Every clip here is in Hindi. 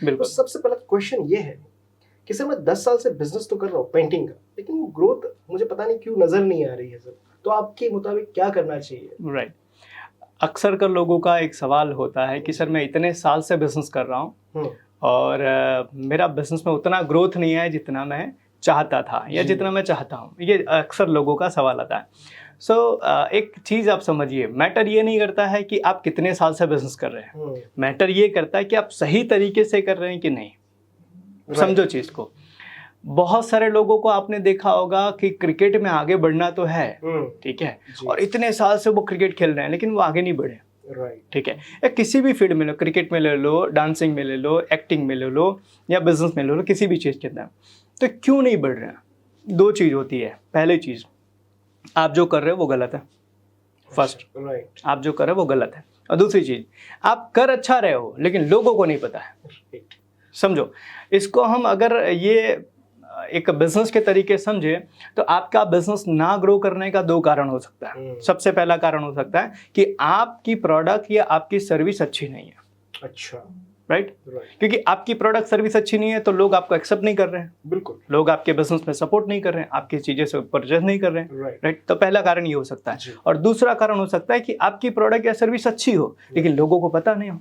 तो बिल्कुल। सबसे पहला क्वेश्चन ये है कि सर मैं 10 साल से बिजनेस तो कर रहा हूँ पेंटिंग का, लेकिन ग्रोथ मुझे पता नहीं क्यों नजर नहीं आ रही है सर। तो आपके मुताबिक क्या करना चाहिए? राइट। अक्सर कर लोगों का एक सवाल होता है कि सर मैं इतने साल से बिजनेस कर रहा हूँ और मेरा बिजनेस में उतना ग्रोथ नहीं है जितना मैं चाहता था या जितना मैं चाहता हूँ। ये अक्सर लोगों का सवाल आता है। सो एक चीज़ आप समझिए, मैटर ये नहीं करता है कि आप कितने साल से बिजनेस कर रहे हैं, मैटर ये करता है कि आप सही तरीके से कर रहे हैं कि नहीं। समझो चीज़ को। बहुत सारे लोगों को आपने देखा होगा कि क्रिकेट में आगे बढ़ना तो है, ठीक है, और इतने साल से वो क्रिकेट खेल रहे हैं लेकिन वो आगे नहीं बढ़े। ठीक है, या किसी भी फील्ड में लो, क्रिकेट में ले लो, डांसिंग में ले लो, एक्टिंग में ले लो या बिजनेस में ले लो, किसी भी चीज़ के अंदर, तो क्यों नहीं बढ़ रहे हैं? दो चीज़ होती है। पहली चीज़, आप जो कर रहे हो वो गलत है। फर्स्ट, आप जो कर रहे हो वो गलत है। और दूसरी चीज़, आप कर अच्छा रहे हो लेकिन लोगों को नहीं पता है। समझो इसको, हम अगर ये एक बिजनेस के तरीके समझे तो आपका बिजनेस ना ग्रो करने का दो कारण हो सकता है। सबसे पहला कारण हो सकता है कि आपकी प्रोडक्ट या आपकी सर्विस अच्छी नहीं है। अच्छा, राइट। क्योंकि आपकी प्रोडक्ट सर्विस अच्छी नहीं है तो लोग आपको एक्सेप्ट नहीं कर रहे हैं। बिल्कुल। लोग आपके बिजनेस में सपोर्ट नहीं कर रहे हैं, आपकी चीजें से परचेज नहीं कर रहे हैं। राइट। तो पहला कारण ये हो सकता है। और दूसरा कारण हो सकता है कि आपकी प्रोडक्ट या सर्विस अच्छी हो लेकिन लोगों को पता नहीं हो।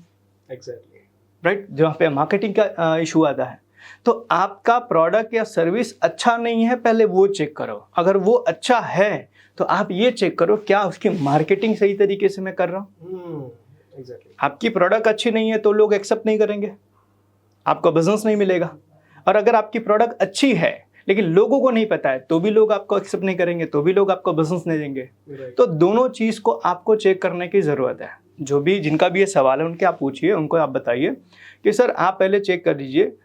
एग्जैक्टली। राइट। जहाँ पे मार्केटिंग का इशू आता है। तो आपका प्रोडक्ट या सर्विस अच्छा नहीं है, पहले वो चेक करो। अगर वो अच्छा है तो आप ये चेक करो क्या उसकी मार्केटिंग सही तरीके से मैं कर रहा हूँ। आपकी प्रोडक्ट अच्छी नहीं है तो लोग एक्सेप्ट नहीं करेंगे, आपको बिजनेस नहीं मिलेगा। और अगर आपकी प्रोडक्ट अच्छी है लेकिन लोगों को नहीं पता है तो भी लोग आपको एक्सेप्ट नहीं करेंगे, तो भी लोग आपको बिजनेस नहीं देंगे। तो दोनों चीज़ को आपको चेक करने की ज़रूरत है। जो भी जिनका भी ये सवाल है उनके आप पूछिए, उनको आप बताइए कि सर आप पहले चेक कर लीजिए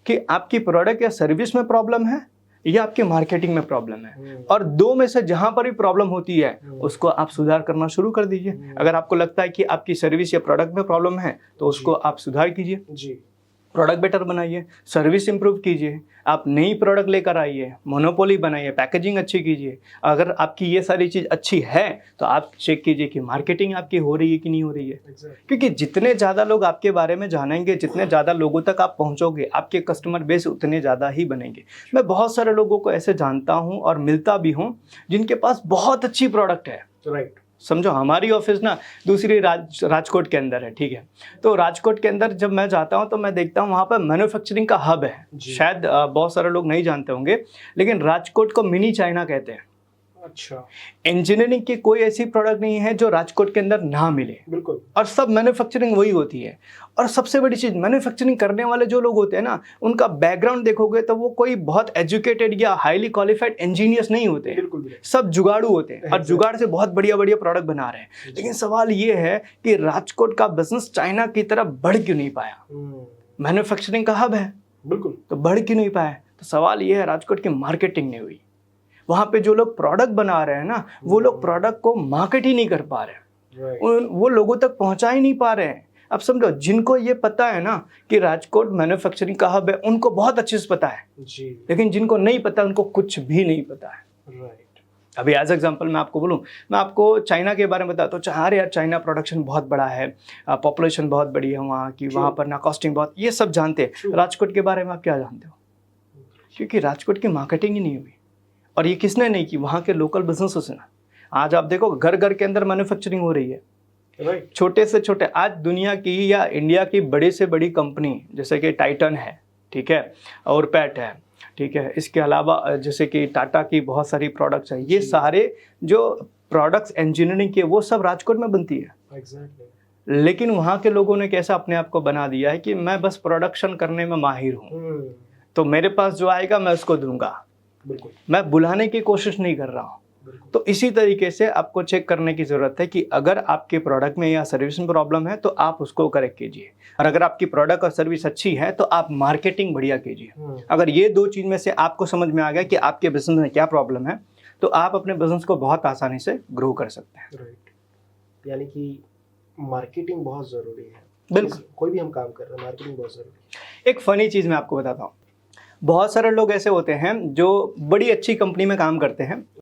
कि आपकी प्रोडक्ट या सर्विस में प्रॉब्लम है या आपके मार्केटिंग में प्रॉब्लम है। और दो में से जहां पर भी प्रॉब्लम होती है उसको आप सुधार करना शुरू कर दीजिए। अगर आपको लगता है कि आपकी सर्विस या प्रोडक्ट में प्रॉब्लम है तो उसको आप सुधार कीजिए, प्रोडक्ट बेटर बनाइए, सर्विस इंप्रूव कीजिए, आप नई प्रोडक्ट लेकर आइए, मोनोपोली बनाइए, पैकेजिंग अच्छी कीजिए। अगर आपकी ये सारी चीज़ अच्छी है तो आप चेक कीजिए कि मार्केटिंग आपकी हो रही है कि नहीं हो रही है। क्योंकि जितने ज़्यादा लोग आपके बारे में जानेंगे, जितने ज़्यादा लोगों तक आप पहुँचोगे, आपके कस्टमर बेस उतने ज़्यादा ही बनेंगे। मैं बहुत सारे लोगों को ऐसे जानता हूँ और मिलता भी हूँ जिनके पास बहुत अच्छी प्रोडक्ट है। राइट। समझो हमारी ऑफिस ना दूसरी राजकोट के अंदर है, ठीक है। तो राजकोट के अंदर जब मैं जाता हूँ तो मैं देखता हूँ वहाँ पर मैन्युफैक्चरिंग का हब है। शायद बहुत सारे लोग नहीं जानते होंगे लेकिन राजकोट को मिनी चाइना कहते हैं। अच्छा। इंजीनियरिंग की कोई ऐसी प्रोडक्ट नहीं है जो राजकोट के अंदर ना मिले। बिल्कुल। और सब मैन्युफैक्चरिंग वही होती है। और सबसे बड़ी चीज, मैन्युफैक्चरिंग करने वाले जो लोग होते हैं ना, उनका बैकग्राउंड देखोगे तो वो कोई बहुत एजुकेटेड या हाईली क्वालिफाइड इंजीनियर्स नहीं होते हैं। बिल्कुल। सब जुगाड़ू होते हैं और जुगाड़ से बहुत बढ़िया बढ़िया प्रोडक्ट बना रहे हैं। लेकिन सवाल ये है कि राजकोट का बिजनेस चाइना की तरफ बढ़ क्यों नहीं पाया? मैन्युफैक्चरिंग का हब है, बिल्कुल, तो बढ़ क्यों नहीं पाया? तो सवाल ये है, राजकोट की मार्केटिंग नहीं हुई। वहाँ पे जो लोग प्रोडक्ट बना रहे हैं ना, वो लोग प्रोडक्ट को मार्केट ही नहीं कर पा रहे हैं, वो लोगों तक पहुँचा ही नहीं पा रहे हैं। अब समझो, जिनको ये पता है ना कि राजकोट मैन्युफैक्चरिंग का हब है, उनको बहुत अच्छे से पता है जी। लेकिन जिनको नहीं पता उनको कुछ भी नहीं पता है। राइट। अभी एज एग्जांपल मैं आपको बोलूँ, मैं आपको चाइना के बारे में बताता हूँ। अरे यार, चाइना प्रोडक्शन बहुत बड़ा है, पॉपुलेशन बहुत बड़ी है वहाँ की, वहाँ पर ना कॉस्टिंग बहुत, ये सब जानते हैं। राजकोट के बारे में आप क्या जानते हो? क्योंकि राजकोट की मार्केटिंग ही नहीं हुई। और ये किसने नहीं की? वहाँ के लोकल बिजनेसेस ने। आज आप देखो घर घर के अंदर मैन्युफैक्चरिंग हो रही है। राइट। छोटे से छोटे, आज दुनिया की या इंडिया की बड़ी से बड़ी कंपनी जैसे कि टाइटन है, ठीक है, और पैट है, ठीक है, इसके अलावा जैसे कि टाटा की बहुत सारी प्रोडक्ट्स हैं, ये सारे जो प्रोडक्ट्स इंजीनियरिंग के वो सब राजकोट में बनती है। एग्जैक्टली। लेकिन वहाँ के लोगों ने कैसा अपने आप को बना दिया है कि मैं बस प्रोडक्शन करने में माहिर हूँ, तो मेरे पास जो आएगा मैं उसको दूंगा। बिल्कुल। मैं बुलाने की कोशिश नहीं कर रहा हूँ। तो इसी तरीके से आपको चेक करने की जरूरत है कि अगर आपके प्रोडक्ट में या सर्विस में प्रॉब्लम है तो आप उसको करेक्ट कीजिए, और अगर आपकी प्रोडक्ट और सर्विस अच्छी है तो आप मार्केटिंग बढ़िया कीजिए। अगर ये दो चीज में से आपको समझ में आ गया कि आपके बिजनेस में क्या प्रॉब्लम है तो आप अपने बिजनेस को बहुत आसानी से ग्रो कर सकते हैं। राइट। यानी कि मार्केटिंग बहुत जरूरी है। बिल्कुल, कोई भी हम काम कर रहे हैं, मार्केटिंग बहुत जरूरी है। एक फनी चीज मैं आपको बताता हूँ, बहुत सारे लोग ऐसे होते हैं जो बड़ी अच्छी कंपनी में काम करते हैं